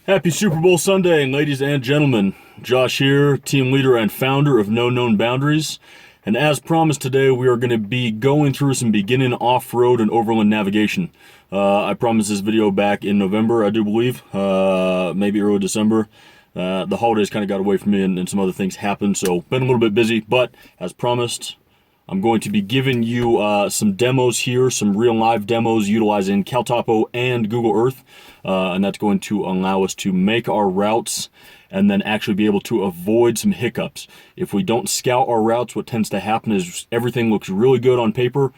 Happy Super Bowl Sunday, ladies and gentlemen. Josh here, team leader and founder of No Known Boundaries. And as promised today, we are going to be going through some beginning off-road and overland navigation. I promised this video back in November, I do believe, maybe early December. The holidays kind of got away from me and some other things happened, so been a little bit busy. But as promised, I'm going to be giving you some demos here, some real live demos utilizing CalTopo and Google Earth, and that's going to allow us to make our routes and then actually be able to avoid some hiccups. If we don't scout our routes, what tends to happen is everything looks really good on paper.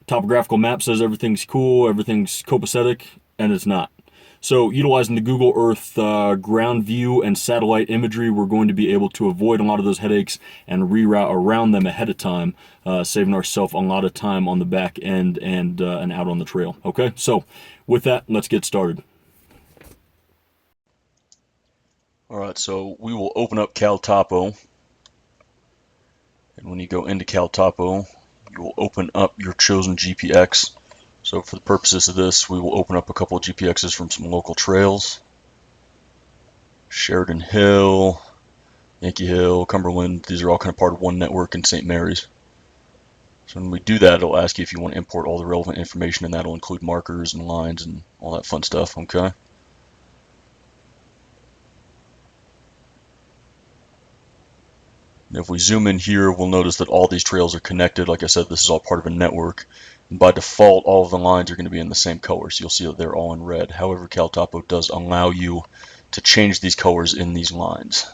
Topographical map says everything's cool, everything's copacetic, and it's not. So utilizing the Google Earth ground view and satellite imagery, we're going to be able to avoid a lot of those headaches and reroute around them ahead of time, saving ourselves a lot of time on the back end and out on the trail. Okay, so with that, let's get started. All right, so we will open up CalTopo, and when you go into CalTopo, you will open up your chosen GPX. So for the purposes of this, we will open up a couple of GPXs from some local trails. Sheridan Hill, Yankee Hill, Cumberland, these are all kind of part of one network in St. Mary's. So when we do that, it'll ask you if you want to import all the relevant information, and that'll include markers and lines and all that fun stuff, okay? If we zoom in here, we'll notice that all these trails are connected. Like I said, this is all part of a network. And by default, all of the lines are going to be in the same color, so you'll see that they're all in red. However, CalTopo does allow you to change these colors in these lines.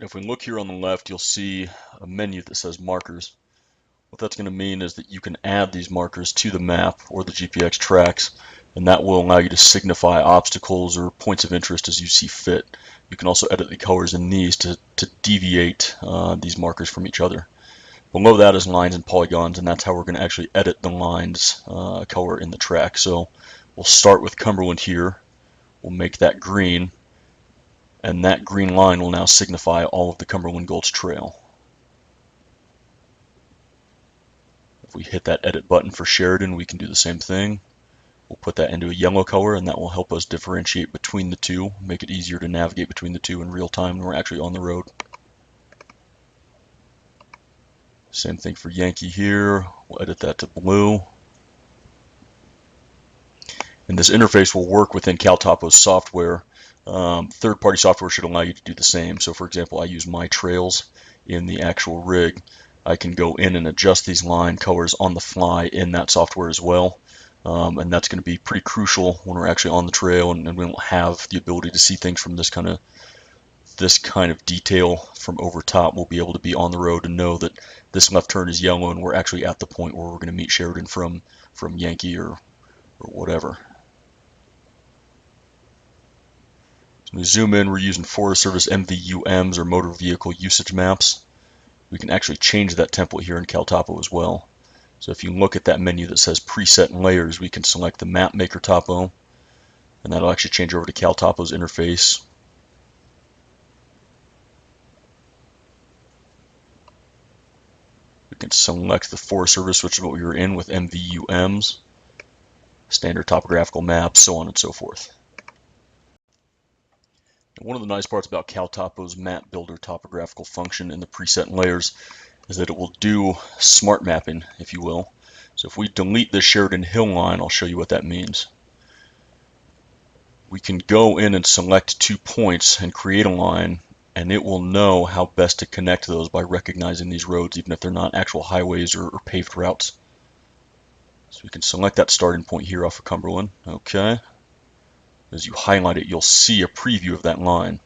If we look here on the left, you'll see a menu that says markers. What that's going to mean is that you can add these markers to the map or the GPX tracks, and that will allow you to signify obstacles or points of interest as you see fit. You can also edit the colors in these to deviate these markers from each other. Below that is lines and polygons, and that's how we're going to actually edit the lines color in the track. So we'll start with Cumberland here. We'll make that green, and that green line will now signify all of the Cumberland Gulch Trail. If we hit that edit button for Sheridan, we can do the same thing. We'll put that into a yellow color, and that will help us differentiate between the two, make it easier to navigate between the two in real time when we're actually on the road. Same thing for Yankee here. We'll edit that to blue. And this interface will work within CalTopo's software. Third-party software should allow you to do the same. So for example, I use my trails in the actual rig. I can go in and adjust these line colors on the fly in that software as well. And that's going to be pretty crucial when we're actually on the trail and we don't have the ability to see things from this kind of detail from over top. We'll be able to be on the road and know that this left turn is yellow and we're actually at the point where we're going to meet Sheridan from Yankee or whatever. So when we zoom in, we're using Forest Service MVUMs or motor vehicle usage maps. We can actually change that template here in CalTopo as well. So if you look at that menu that says preset and layers, we can select the map maker topo, and that'll actually change over to CalTopo's interface. We can select the Forest Service, which is what we were in with MVUMs, standard topographical maps, so on and so forth. One of the nice parts about CalTopo's map builder topographical function in the preset and layers is that it will do smart mapping, if you will. So if we delete the Sheridan Hill line, I'll show you what that means. We can go in and select 2 points and create a line, and it will know how best to connect those by recognizing these roads, even if they're not actual highways or paved routes. So we can select that starting point here off of Cumberland. Okay. As you highlight it, you'll see a preview of that line.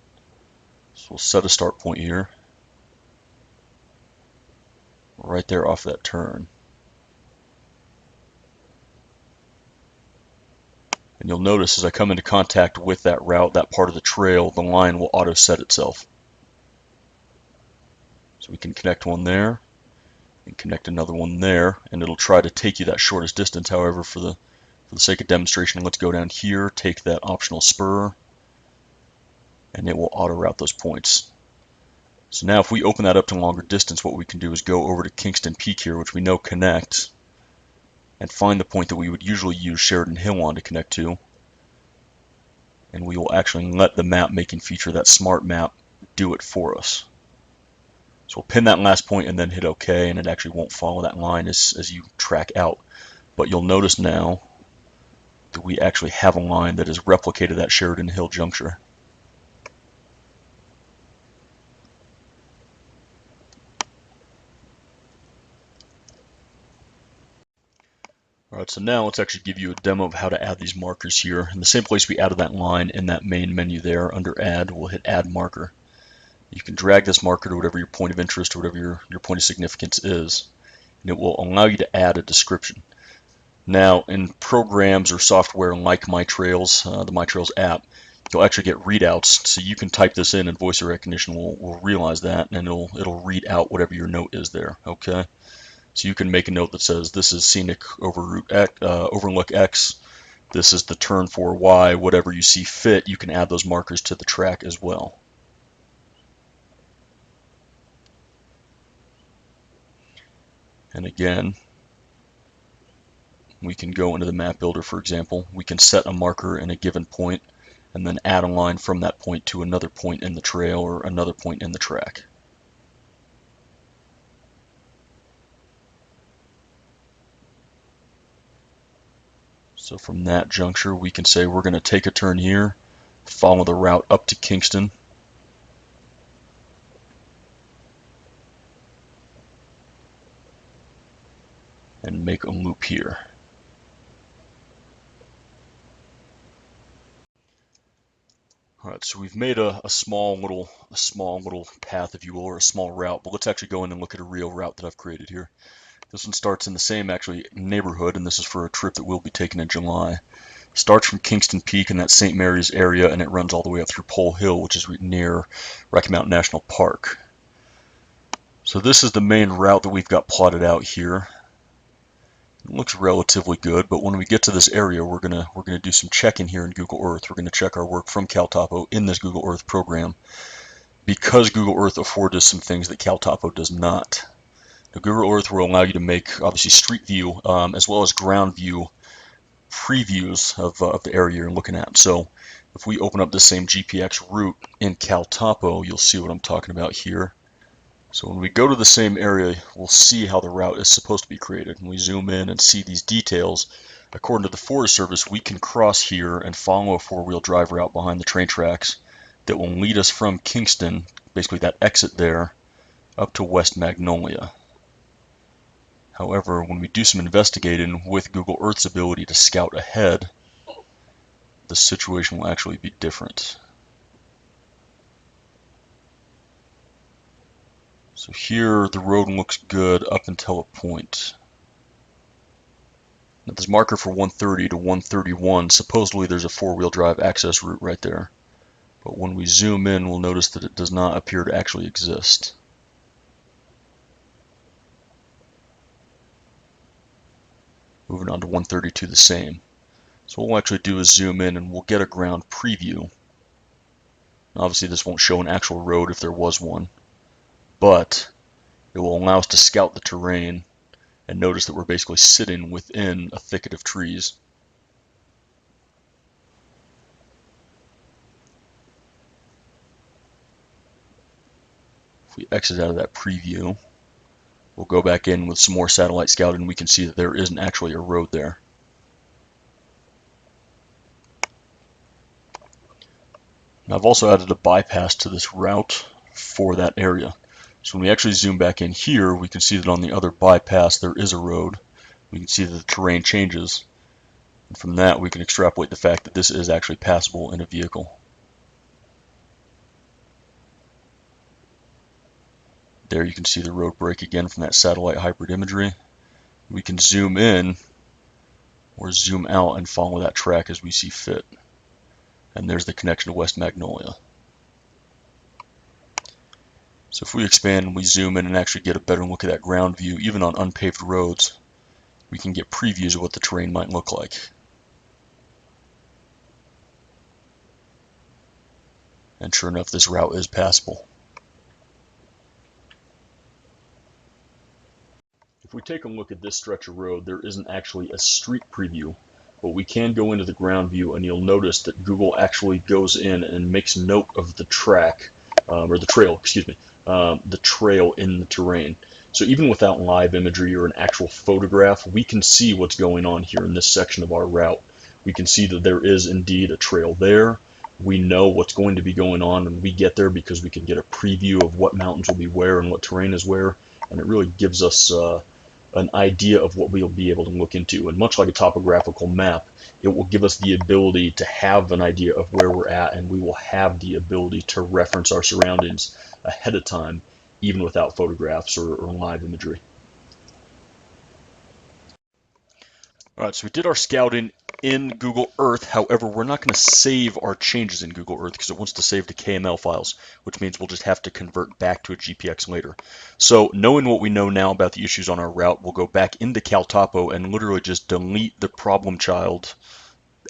So we'll set a start point here, right there off that turn. And you'll notice as I come into contact with that route, that part of the trail, the line will auto set itself. So we can connect one there and connect another one there, and it'll try to take you that shortest distance. However, for the sake of demonstration, let's go down here, take that optional spur, and it will auto route those points. So now if we open that up to longer distance, what we can do is go over to Kingston Peak here, which we know connects, and find the point that we would usually use Sheridan Hill on to connect to, and we will actually let the map making feature, that smart map, do it for us. So we'll pin that last point and then hit OK, and it actually won't follow that line as you track out. But you'll notice now that we actually have a line that has replicated that Sheridan Hill juncture. Alright, so now let's actually give you a demo of how to add these markers here. In the same place we added that line, in that main menu there, under Add, we'll hit Add Marker. You can drag this marker to whatever your point of interest or whatever your point of significance is, and it will allow you to add a description. Now, in programs or software like MyTrails, the MyTrails app, you'll actually get readouts, so you can type this in and voice recognition will realize that, and it'll read out whatever your note is there, okay? So you can make a note that says, this is scenic overlook X, this is the turn for Y, whatever you see fit, you can add those markers to the track as well. And again, we can go into the map builder, for example. We can set a marker in a given point and then add a line from that point to another point in the trail or another point in the track. So from that juncture, we can say we're going to take a turn here, follow the route up to Kingston, and make a loop here. Alright, so we've made a small little path, if you will, or a small route, but let's actually go in and look at a real route that I've created here. This one starts in the same actually neighborhood, and this is for a trip that we'll be taking in July. Starts from Kingston Peak in that St. Mary's area, and it runs all the way up through Pole Hill, which is near Rocky Mountain National Park. So this is the main route that we've got plotted out here. It looks relatively good, but when we get to this area, we're gonna do some checking here in Google Earth. We're gonna check our work from CalTopo in this Google Earth program, because Google Earth affords us some things that CalTopo does not. Now, Google Earth will allow you to make obviously street view as well as ground view previews of the area you're looking at. So if we open up the same GPX route in CalTopo, you'll see what I'm talking about here. So when we go to the same area, we'll see how the route is supposed to be created. When we zoom in and see these details, according to the Forest Service, we can cross here and follow a four-wheel drive route behind the train tracks that will lead us from Kingston, basically that exit there, up to West Magnolia. However, when we do some investigating with Google Earth's ability to scout ahead, the situation will actually be different. So here the road looks good up until a point. Now this marker for 130 to 131, supposedly there's a four-wheel drive access route right there. But when we zoom in, we'll notice that it does not appear to actually exist. Moving on to 132, the same. So what we'll actually do is zoom in and we'll get a ground preview. Obviously this won't show an actual road if there was one, but it will allow us to scout the terrain and notice that we're basically sitting within a thicket of trees. If we exit out of that preview, we'll go back in with some more satellite scouting and we can see that there isn't actually a road there. Now I've also added a bypass to this route for that area. So when we actually zoom back in here, we can see that on the other bypass there is a road. We can see that the terrain changes. And from that we can extrapolate the fact that this is actually passable in a vehicle. There you can see the road break again from that satellite hybrid imagery. We can zoom in or zoom out and follow that track as we see fit. And there's the connection to West Magnolia. So if we expand and we zoom in and actually get a better look at that ground view, even on unpaved roads, we can get previews of what the terrain might look like. And sure enough, this route is passable. If we take a look at this stretch of road, there isn't actually a street preview, but we can go into the ground view, and you'll notice that Google actually goes in and makes note of the track, or the trail, excuse me, the trail in the terrain. So even without live imagery or an actual photograph, we can see what's going on here in this section of our route. We can see that there is indeed a trail there. We know what's going to be going on when we get there because we can get a preview of what mountains will be where and what terrain is where, and it really gives us an idea of what we'll be able to look into. And much like a topographical map, it will give us the ability to have an idea of where we're at, and we will have the ability to reference our surroundings ahead of time, even without photographs or live imagery. All right, so we did our scouting in Google Earth. However, we're not going to save our changes in Google Earth because it wants to save to KML files, which means we'll just have to convert back to a GPX later. So knowing what we know now about the issues on our route, we'll go back into CalTopo and literally just delete the problem child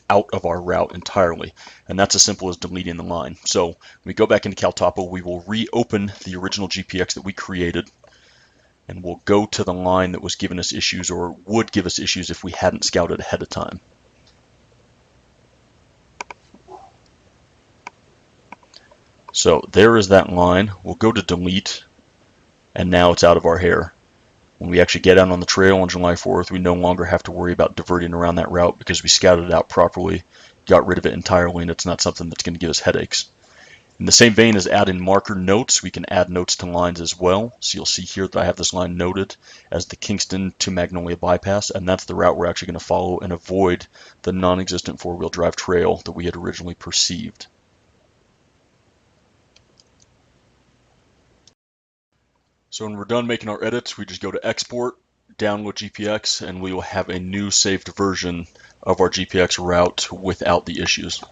out of our route entirely. And that's as simple as deleting the line. So when we go back into CalTopo, we will reopen the original GPX that we created, and we'll go to the line that was giving us issues or would give us issues if we hadn't scouted ahead of time. So there is that line. We'll go to delete, and now it's out of our hair. When we actually get out on the trail on July 4th, we no longer have to worry about diverting around that route because we scouted it out properly, got rid of it entirely, and it's not something that's going to give us headaches. In the same vein as adding marker notes, we can add notes to lines as well. So you'll see here that I have this line noted as the Kingston to Magnolia bypass, and that's the route we're actually going to follow and avoid the non-existent four-wheel drive trail that we had originally perceived. So when we're done making our edits, we just go to export, download GPX, and we will have a new saved version of our GPX route without the issues.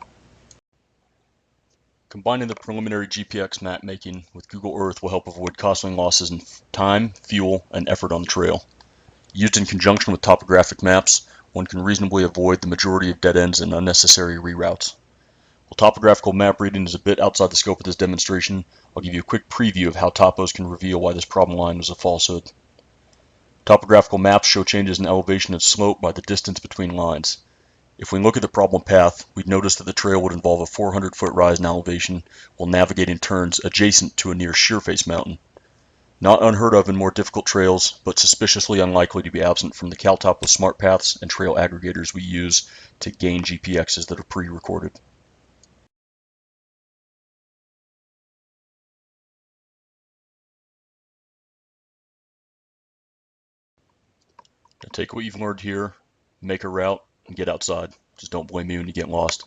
Combining the preliminary GPX map making with Google Earth will help avoid costly losses in time, fuel, and effort on the trail. Used in conjunction with topographic maps, one can reasonably avoid the majority of dead ends and unnecessary reroutes. While topographical map reading is a bit outside the scope of this demonstration, I'll give you a quick preview of how topos can reveal why this problem line was a falsehood. Topographical maps show changes in elevation and slope by the distance between lines. If we look at the problem path, we'd notice that the trail would involve a 400-foot rise in elevation while navigating turns adjacent to a near sheer-face mountain. Not unheard of in more difficult trails, but suspiciously unlikely to be absent from the CalTopo smart paths and trail aggregators we use to gain GPXs that are pre-recorded. Take what you've learned here, make a route, and get outside. Just don't blame me when you get lost.